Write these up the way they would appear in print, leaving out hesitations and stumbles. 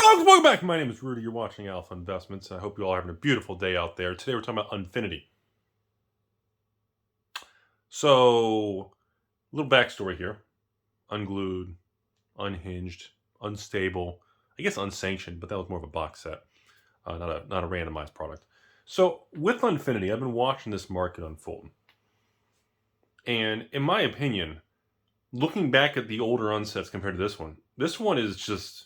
Folks, welcome back. My name is Rudy. You're watching Alpha Investments. I hope you all are having a beautiful day out there. Today we're talking about Unfinity. So, a little backstory here. Unglued, unhinged, unstable, I guess unsanctioned, but that was more of a box set, not a randomized product. So, with Unfinity, I've been watching this market unfold. And in my opinion, looking back at the older unsets compared to this one is just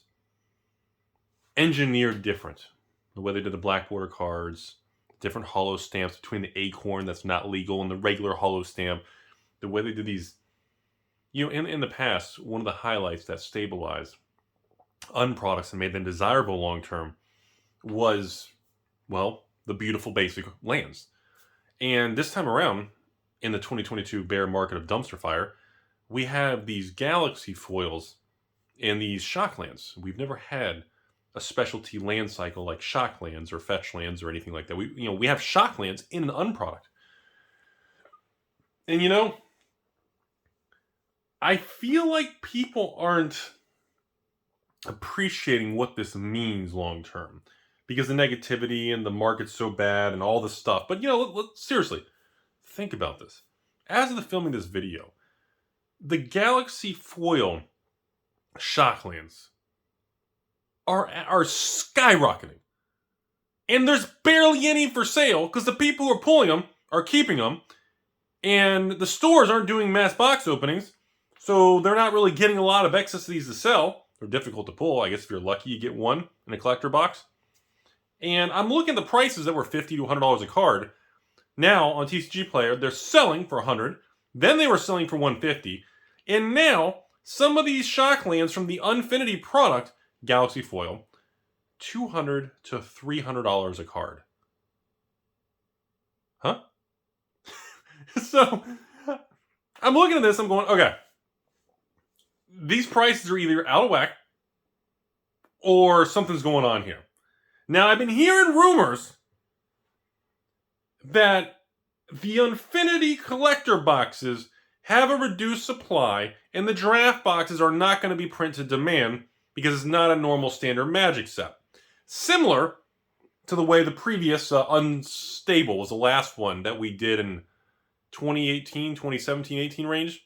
engineered different. The way they did the black border cards, different hollow stamps between the acorn that's not legal and the regular hollow stamp. The way they did these, in the past, one of the highlights that stabilized unproducts and made them desirable long term was, well, the beautiful basic lands. And this time around, in the 2022 bear market of dumpster fire, we have these galaxy foils and these shock lands. We've never had a specialty land cycle like shock lands or fetch lands or anything like that. We have shock lands in an unproduct. And I feel like people aren't appreciating what this means long term because the negativity and the market's so bad and all this stuff. But seriously, think about this. As of the filming this video, the galaxy foil shock lands are skyrocketing. And there's barely any for sale because the people who are pulling them are keeping them. And the stores aren't doing mass box openings. So they're not really getting a lot of excess of these to sell. They're difficult to pull. I guess if you're lucky, you get one in a collector box. And I'm looking at the prices that were $50 to $100 a card. Now on TCG Player, they're selling for $100. Then they were selling for $150. And now some of these shock lands from the Unfinity product, Galaxy Foil, $200 to $300 a card. Huh? So, I'm looking at this, I'm going, okay. These prices are either out of whack or something's going on here. Now, I've been hearing rumors that the Unfinity collector boxes have a reduced supply and the draft boxes are not going to be printed to demand because it's not a normal standard Magic set. Similar to the way the previous Unstable was the last one that we did in 2018, 2017, 18 range.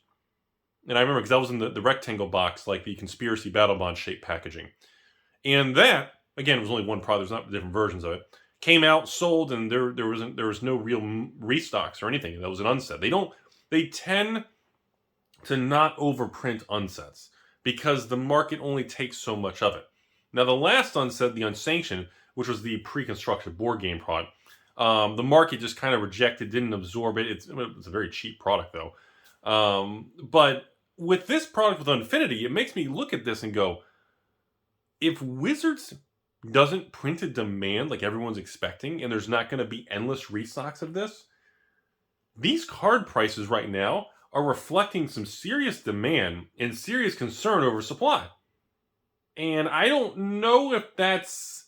And I remember because that was in the rectangle box, like the Conspiracy Battle Bond shape packaging. And that, again, was only one product. There's not different versions of it. Came out, sold, and there was no real restocks or anything. That was an unset. They tend to not overprint unsets because the market only takes so much of it. Now, the last unset, the Unsanctioned, which was the pre-construction board game product, the market just kind of rejected, didn't absorb it. It's a very cheap product, though. But with this product with Unfinity, it makes me look at this and go, if Wizards doesn't print a demand like everyone's expecting, and there's not going to be endless restocks of this, these card prices right now are reflecting some serious demand and serious concern over supply. And I don't know if that's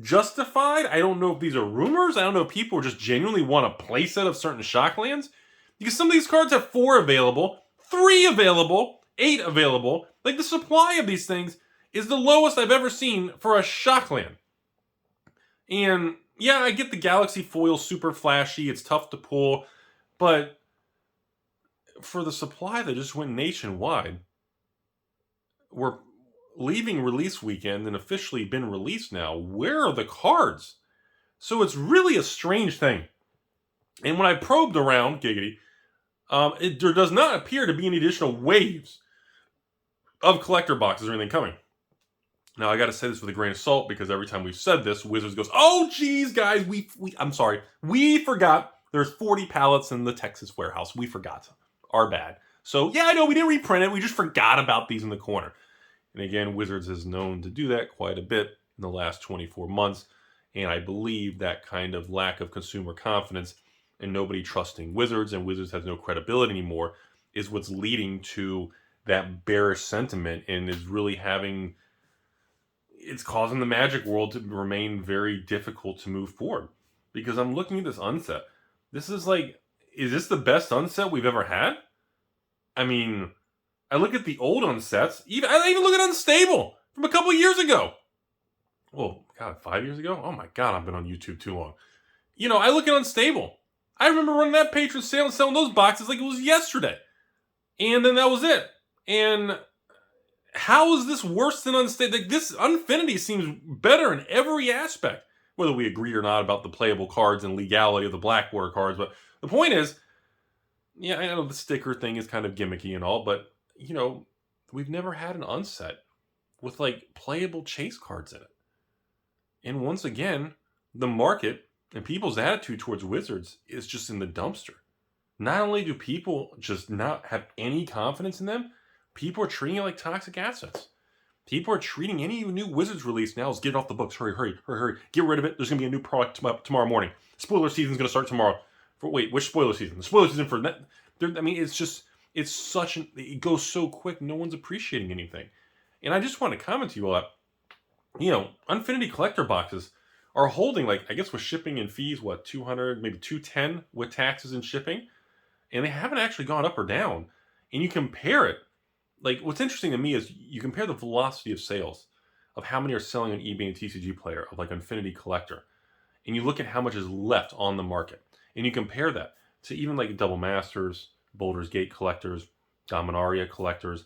justified. I don't know if these are rumors. I don't know if people just genuinely want a playset of certain shock lands. Because some of these cards have 4 available, 3 available, 8 available. Like, the supply of these things is the lowest I've ever seen for a shock land. And yeah, I get the Galaxy Foil super flashy. It's tough to pull. But for the supply that just went nationwide, we're leaving release weekend and officially been released now. Where are the cards? So it's really a strange thing. And when I probed around, giggity, there does not appear to be any additional waves of collector boxes or anything coming. Now, I got to say this with a grain of salt because every time we've said this, Wizards goes, "Oh, geez, guys, I'm sorry. We forgot there's 40 pallets in the Texas warehouse. We forgot. Our bad." So, yeah, I know we didn't reprint it. We just forgot about these in the corner. And again, Wizards is known to do that quite a bit in the last 24 months. And I believe that kind of lack of consumer confidence and nobody trusting Wizards, and Wizards has no credibility anymore, is what's leading to that bearish sentiment and is really it's causing the Magic world to remain very difficult to move forward. Because I'm looking at this unset. This is like, is this the best unset we've ever had? I mean, I look at the old unsets. I even look at Unstable from a couple years ago. well, God, 5 years ago? Oh my God, I've been on YouTube too long. You know, I look at Unstable. I remember running that patron sale and selling those boxes like it was yesterday. And then that was it. And how is this worse than Unstable? Like, this Unfinity seems better in every aspect, whether we agree or not about the playable cards and legality of the Blackwater cards. But the point is, yeah, I know the sticker thing is kind of gimmicky and all, but, you know, we've never had an unset with, like, playable chase cards in it. And once again, the market and people's attitude towards Wizards is just in the dumpster. Not only do people just not have any confidence in them, people are treating it like toxic assets. People are treating any new Wizards release now as get it off the books. Hurry, hurry, hurry, hurry. Get rid of it. There's going to be a new product tomorrow morning. Spoiler season's going to start tomorrow. Wait, which spoiler season? The spoiler season for that. I mean, it's such an, it goes so quick. No one's appreciating anything. And I just want to comment to you all that, you know, Unfinity collector boxes are holding, like, I guess with shipping and fees, what, 200, maybe 210 with taxes and shipping. And they haven't actually gone up or down. And you compare it, like, what's interesting to me is you compare the velocity of sales of how many are selling on eBay and TCG Player of, like, Unfinity Collector, and you look at how much is left on the market, and you compare that to even, like, Double Masters, Baldur's Gate collectors, Dominaria collectors.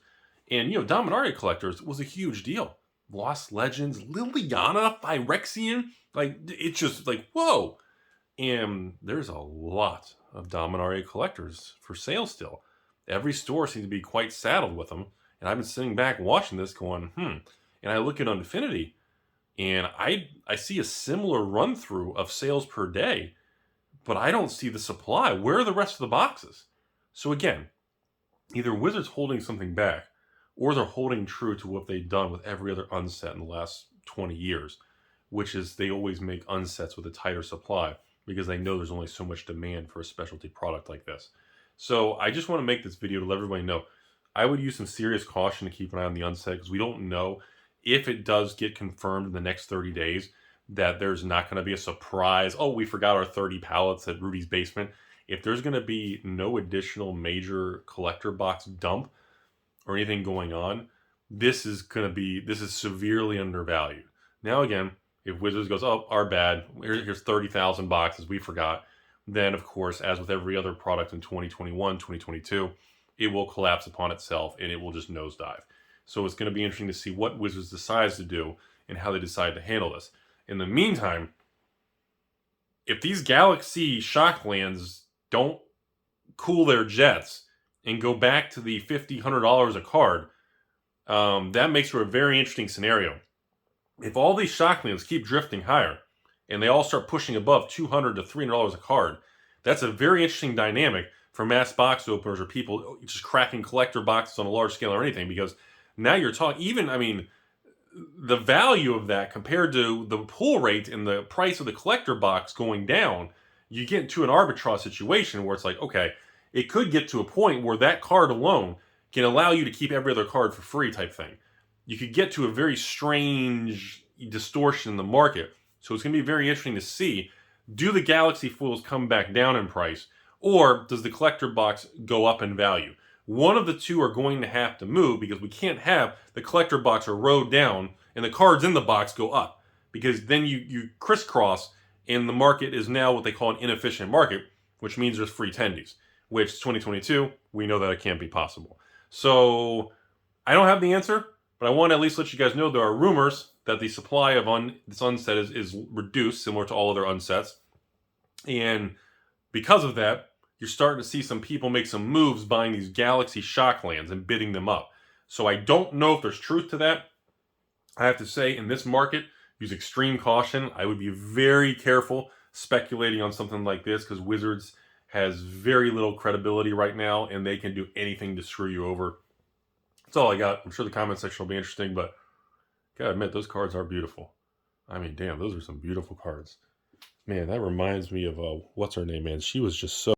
And, you know, Dominaria collectors was a huge deal. Lost Legends, Liliana, Phyrexian, like, it's just like, whoa. And there's a lot of Dominaria collectors for sale still. Every store seems to be quite saddled with them. And I've been sitting back watching this going, And I look at Unfinity, and I see a similar run through of sales per day, but I don't see the supply. Where are the rest of the boxes? So again, either Wizards holding something back, or they're holding true to what they've done with every other unset in the last 20 years, which is they always make unsets with a tighter supply because they know there's only so much demand for a specialty product like this. So I just want to make this video to let everybody know I would use some serious caution to keep an eye on the unset, because we don't know if it does get confirmed in the next 30 days that there's not going to be a surprise, oh, we forgot our 30 pallets at Rudy's basement. If there's going to be no additional major collector box dump or anything going on, this is severely undervalued. Now again, if Wizards goes, oh, our bad, here's 30,000 boxes, we forgot, then of course, as with every other product in 2021, 2022, it will collapse upon itself and it will just nosedive. So it's going to be interesting to see what Wizards decides to do and how they decide to handle this. In the meantime, if these Galaxy Shocklands don't cool their jets and go back to the $50, $100 a card, that makes for a very interesting scenario. If all these Shocklands keep drifting higher and they all start pushing above $200 to $300 a card, that's a very interesting dynamic for mass box openers or people just cracking collector boxes on a large scale or anything, because now you're talking, even, I mean, the value of that compared to the pull rate and the price of the collector box going down, you get into an arbitrage situation where it's like, okay, it could get to a point where that card alone can allow you to keep every other card for free type thing. You could get to a very strange distortion in the market. So it's going to be very interesting to see, do the Galaxy foils come back down in price, or does the collector box go up in value? One of the two are going to have to move, because we can't have the collector box erode down and the cards in the box go up, because then you crisscross and the market is now what they call an inefficient market, which means there's free tendies, which 2022, we know that it can't be possible. So I don't have the answer, but I want to at least let you guys know there are rumors that the supply of this unset is reduced, similar to all other unsets. And because of that, you're starting to see some people make some moves buying these Galaxy Shocklands and bidding them up. So I don't know if there's truth to that. I have to say, in this market, use extreme caution. I would be very careful speculating on something like this, because Wizards has very little credibility right now, and they can do anything to screw you over. That's all I got. I'm sure the comment section will be interesting, but gotta admit, those cards are beautiful. I mean, damn, those are some beautiful cards. Man, that reminds me of, what's her name, man? She was just so